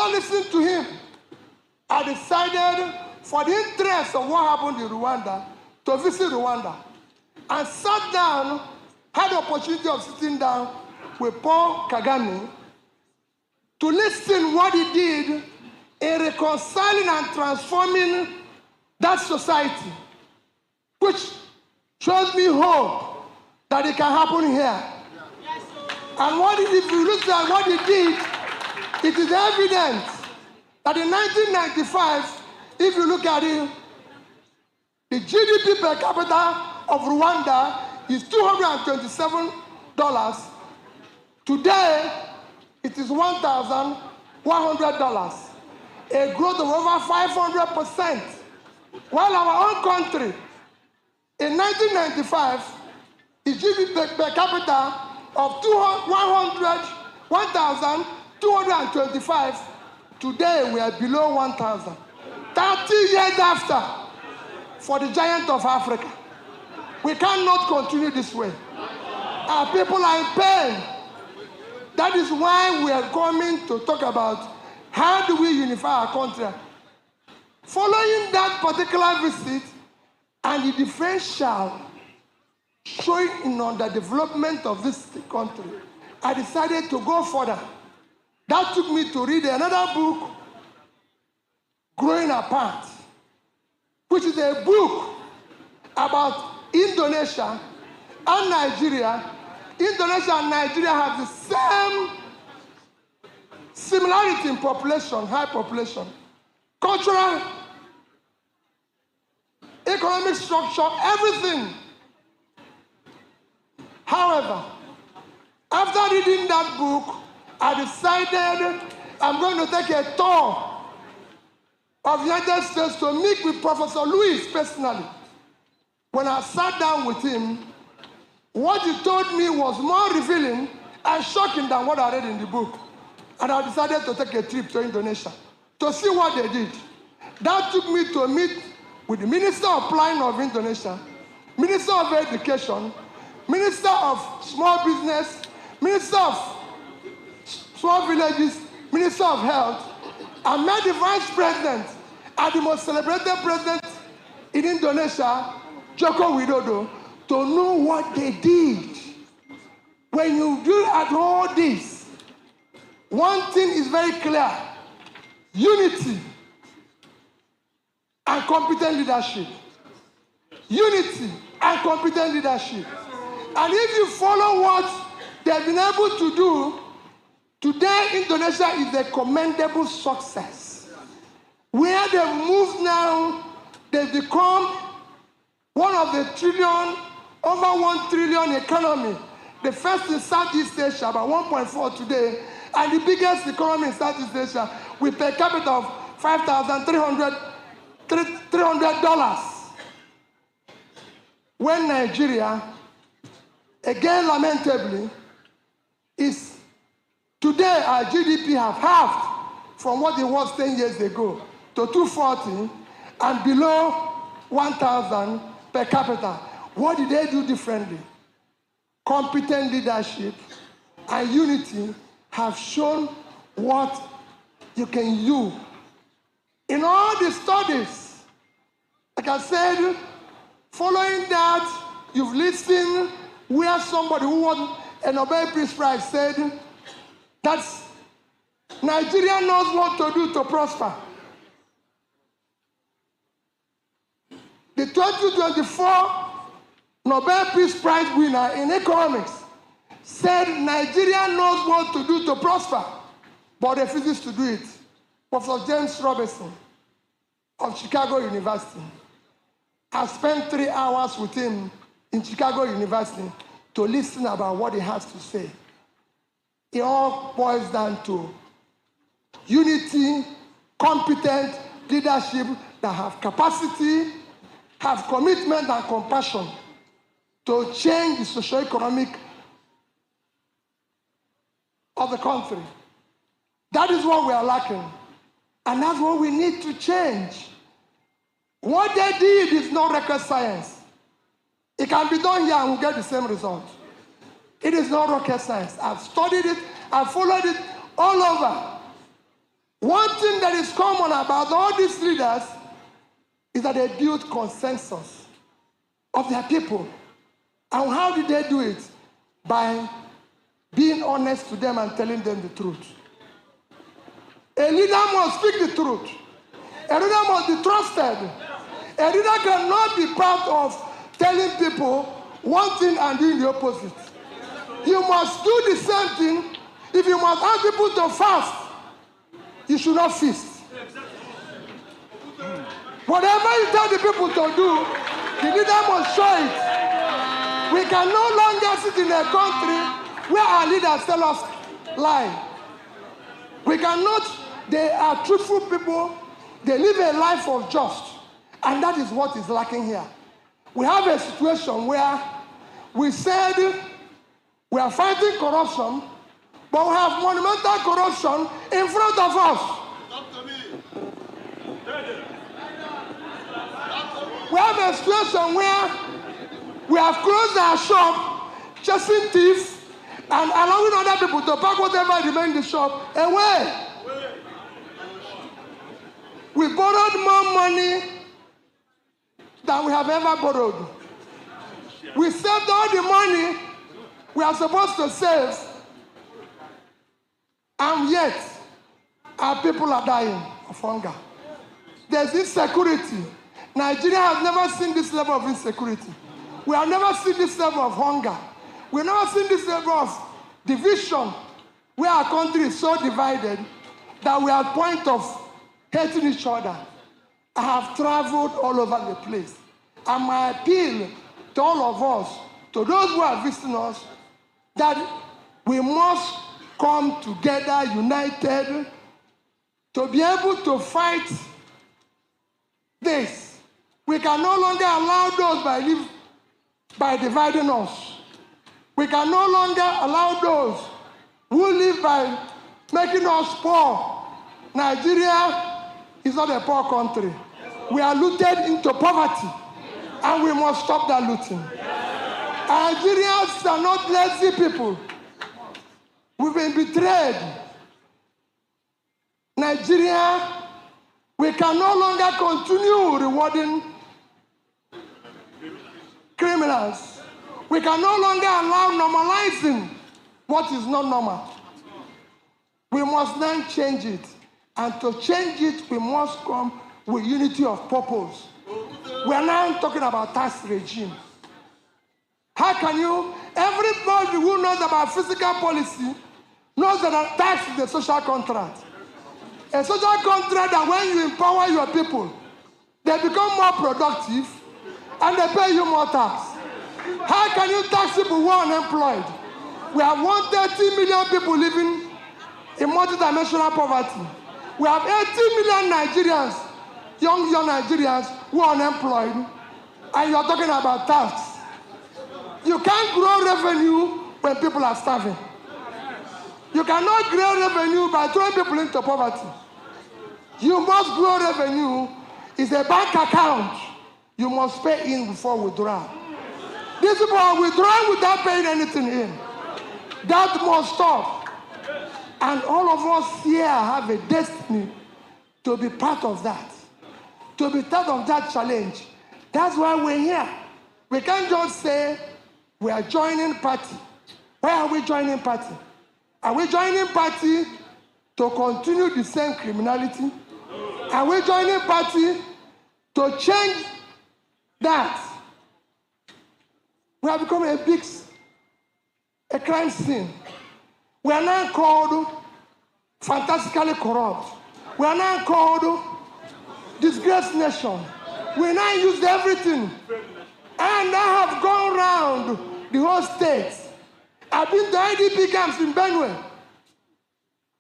After listening to him, I decided, for the interest of what happened in Rwanda, to visit Rwanda. And sat down, had the opportunity of sitting down with Paul Kagame to listen what he did in reconciling and transforming that society, which shows me hope that it can happen here. And if you look at what he did, it is evident that in 1995, if you look at it, the GDP per capita of Rwanda is $227. Today, it is $1,100, a growth of over 500%. While our own country, in 1995, the GDP per capita of $1,225, today we are below 1,000. 30 years after, for the giant of Africa. We cannot continue this way. Our people are in pain. That is why we are coming to talk about how do we unify our country. Following that particular visit and the differential showing in underdevelopment of this country, I decided to go further. That took me to read another book, Growing Apart, which is a book about Indonesia and Nigeria. Indonesia and Nigeria have the same similarity in population, high population, cultural, economic structure, everything. However, after reading that book, I decided I'm going to take a tour of the United States to meet with Professor Lewis personally. When I sat down with him, what he told me was more revealing and shocking than what I read in the book. And I decided to take a trip to Indonesia to see what they did. That took me to meet with the Minister of Planning of Indonesia, Minister of Education, Minister of Small Business, Minister of Small Villages, Minister of Health, and met the Vice President and the most celebrated president in Indonesia, Joko Widodo, to know what they did. When you do at all this, one thing is very clear: unity and competent leadership. Unity and competent leadership. And if you follow what they've been able to do, today Indonesia is a commendable success. Where they've moved now, they've become one of the over 1 trillion economy. The first in Southeast Asia, about 1.4 today, and the biggest economy in Southeast Asia with per capita of $5,300. When Nigeria, again lamentably, is today our GDP have halved from what it was 10 years ago to 240 and below 1,000 per capita. What did they do differently? Competent leadership and unity have shown what you can do. In all the studies, like I said, following that, you've listened where somebody who won a Nobel Peace Prize said that Nigeria knows what to do to prosper. The 2024 Nobel Peace Prize winner in economics said Nigeria knows what to do to prosper, but refuses to do it. Professor James Robinson of Chicago University. I spent 3 hours with him in Chicago University to listen about what he has to say. It all boils down to unity, competent leadership that have capacity, have commitment and compassion to change the socio-economic of the country. That is what we are lacking. And that's what we need to change. What they did is not rocket science. It can be done here and we'll get the same result. It is not rocket science. I've studied it, I've followed it all over. that is common about all these leaders is that they build consensus of their people. And how did they do it? By being honest to them and telling them the truth. A leader must speak the truth. A leader must be trusted. A leader cannot be part of telling people one thing and doing the opposite. You must do the same thing. If you must ask people to fast, you should not feast. Whatever you tell the people to do, the leader must show it. We can no longer sit in a country where our leaders tell us lie. We cannot. They are truthful people. They live a life of just. And that is what is lacking here. We have a situation where we said we are fighting corruption, but we have monumental corruption in front of us. We have a situation where we have closed our shop, chasing thieves, and allowing other people to pack whatever remains in the shop away. We borrowed more money than we have ever borrowed. We saved all the money we are supposed to save, and yet our people are dying of hunger. There's insecurity. Nigeria has never seen this level of insecurity. We have never seen this level of hunger. We have never seen this level of division, where our country is so divided that we are at the point of hating each other. I have traveled all over the place. And my appeal to all of us, to those who are visiting us, that we must come together united to be able to fight this. We can no longer allow those by dividing us. We can no longer allow those who live by making us poor. Nigeria is not a poor country. We are looted into poverty, and we must stop that looting. Nigerians are not lazy people. We've been betrayed. Nigeria, we can no longer continue rewarding criminals. We can no longer allow normalizing what is not normal. We must then change it. And to change it, we must come with unity of purpose. We are now talking about tax regime. How can you, everybody who knows about fiscal policy knows that tax is a social contract. A social contract that when you empower your people, they become more productive and they pay you more tax. How can you tax people who are unemployed? We have 130 million people living in multidimensional poverty. We have 80 million Nigerians, young Nigerians who are unemployed, and you're talking about tax. You can't grow revenue when people are starving. You cannot grow revenue by throwing people into poverty. You must grow revenue. It's a bank account. You must pay in before withdrawal. These people are withdrawing without paying anything in. That must stop. And all of us here have a destiny to be part of that. To be part of that challenge. That's why we're here. We can't just say we are joining party. Why are we joining party? Are we joining party to continue the same criminality? Are we joining party to change that? We have become a crime scene. We are now called fantastically corrupt. We are now called disgraced nation. We now use everything. And I have gone around the whole state. I've been to IDP camps in Benue,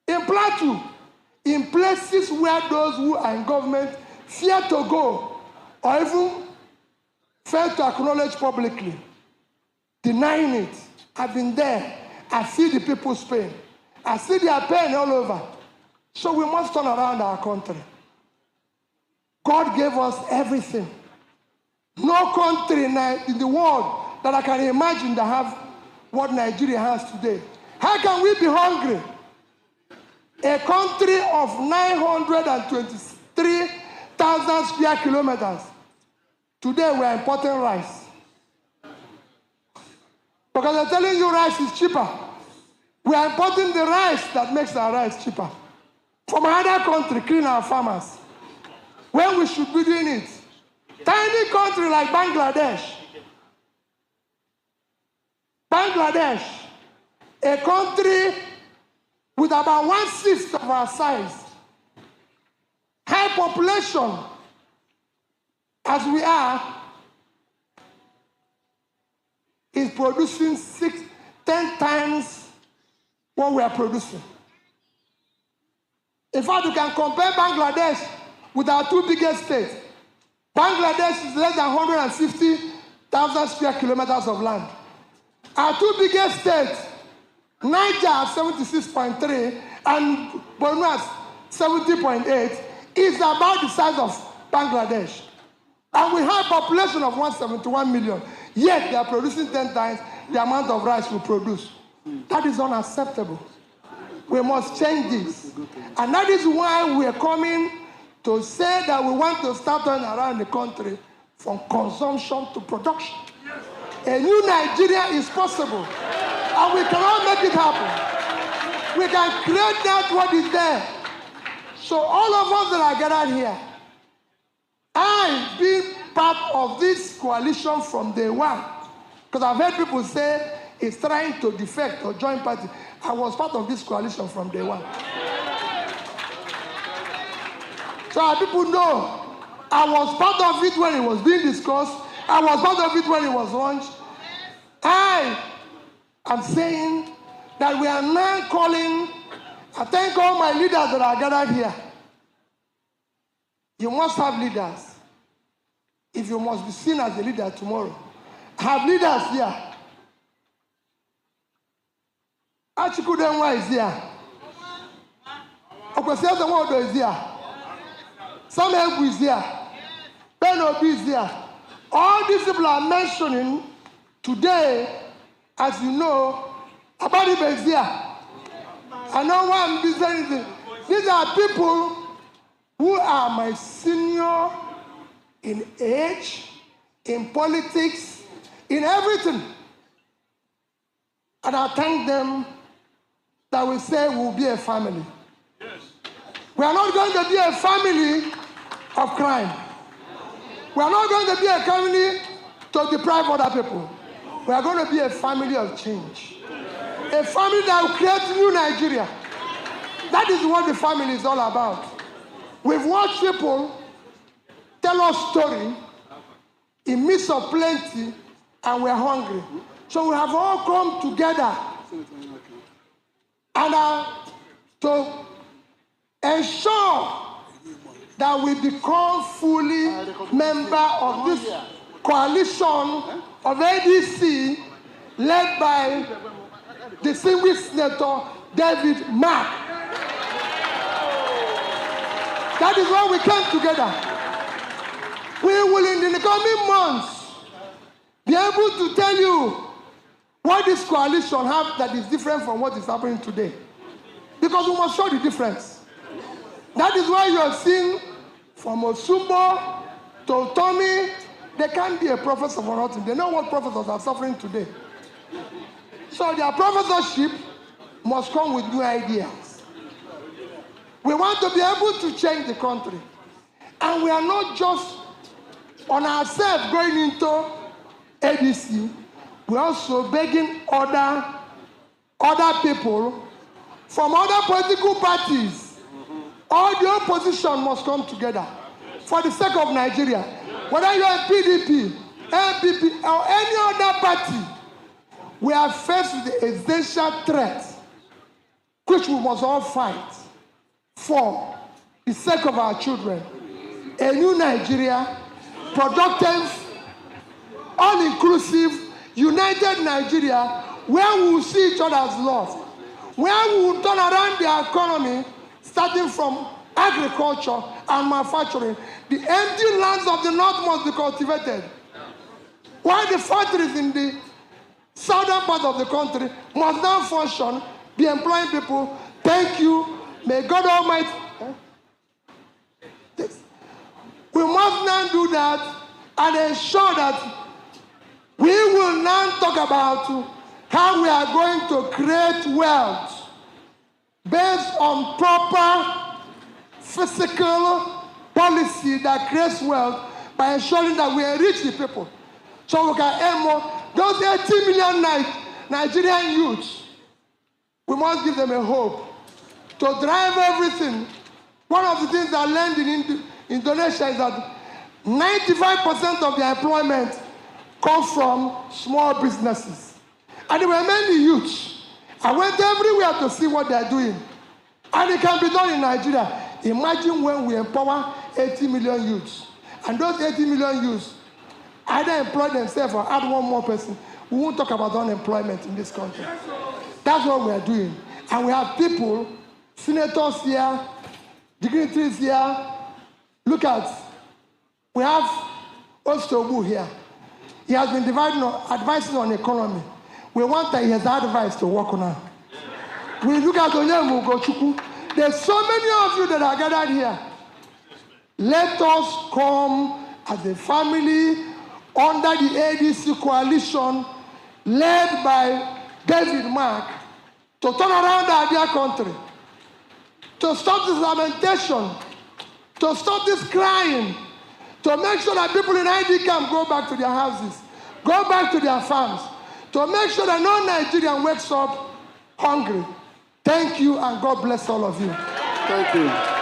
in Plateau, in places where those who are in government fear to go or even fail to acknowledge publicly, denying it. I've been there. I see the people's pain. I see their pain all over. So we must turn around our country. God gave us everything. No country in the world that I can imagine that have what Nigeria has today. How can we be hungry a country of 923,000 square kilometers. Today we are importing rice. Because I'm telling you rice is cheaper. We are importing the rice that makes our rice cheaper. From another country, killing our farmers. When we should be doing it. Tiny country like Bangladesh. Bangladesh, a country with about 1/6 of our size. High population as we are, is producing 10 times what we are producing. In fact, you can compare Bangladesh with our two biggest states. Bangladesh is less than 150,000 square kilometers of land. Our two biggest states, Niger at 76.3 and Borno at 70.8, is about the size of Bangladesh. And we have a population of 171 million. Yet they are producing 10 times the amount of rice we produce. That is unacceptable. We must change this. And that is why we are coming to say that we want to start turning around the country from consumption to production. A new Nigeria is possible. And we cannot make it happen. We can create that what is there. So all of us that are gathered here, I being part of this coalition from day one, because I've heard people say it's trying to defect or join party. I was part of this coalition from day one. So our people know I was part of it when it was being discussed. I was part of it when it was launched. I am saying that we are now calling, I thank all my leaders that are gathered here. You must have leaders if you must be seen as a leader tomorrow. Have leaders here. Achikudenwa is here. Okwesiazamodo is here. Samegu is here. Ben Obi is here. All these people are mentioning today, as you know, Abadibe is here. I know why I'm busy. These are people who are my senior in age, in politics, in everything. And I thank them that we say we'll be a family. Yes. We are not going to be a family of crime. We are not going to be a family to deprive other people. We are going to be a family of change. A family that will create new Nigeria. That is what the family is all about. We've watched people tell us story in midst of plenty and we're hungry. So we have all come together and to ensure that we become fully member of this coalition of ADC led by distinguished Senator David Mark. That is why we came together. We will in the coming months be able to tell you what this coalition has that is different from what is happening today. Because we must show the difference. That is why you are seeing from Osumbo to Tommy, they can't be a professor for nothing. They know what professors are suffering today. So their professorship must come with new ideas. We want to be able to change the country. And we are not just on ourselves going into ADC, we're also begging other people from other political parties. All the opposition must come together for the sake of Nigeria. Whether you're a PDP, NPP, or any other party, we are faced with the essential threat, which we must all fight for the sake of our children. A new Nigeria, productive, all-inclusive, united Nigeria, where we will see each other's love, where we will turn around the economy, starting from agriculture and manufacturing. The empty lands of the north must be cultivated, while the factories in the southern part of the country must now function, be employing people. Thank you. May God Almighty... We must now do that and ensure that we will now talk about how we are going to create wealth based on proper physical policy that creates wealth by ensuring that we enrich the people. So we can earn more. Those 80 million Nigerian youths, we must give them a hope to drive everything. One of the things I learned in Indonesia is that 95% of the employment comes from small businesses. And there were many youths. I went everywhere to see what they're doing. And it can be done in Nigeria. Imagine when we empower 80 million youths. And those 80 million youths either employ themselves or add one more person. We won't talk about unemployment in this country. That's what we are doing. And we have people, senators here, dignitaries here. Look at, we have Ostobu here. He has been advising on economy. We want that he has advice to work on it. We look at Onyemu Gochukwu. There's so many of you that are gathered here. Let us come as a family under the ADC coalition led by David Mark to turn around our dear country, to stop this lamentation, to stop this crying, to make sure that people in ID camp go back to their houses, go back to their farms, to make sure that no Nigerian wakes up hungry. Thank you, and God bless all of you. Thank you.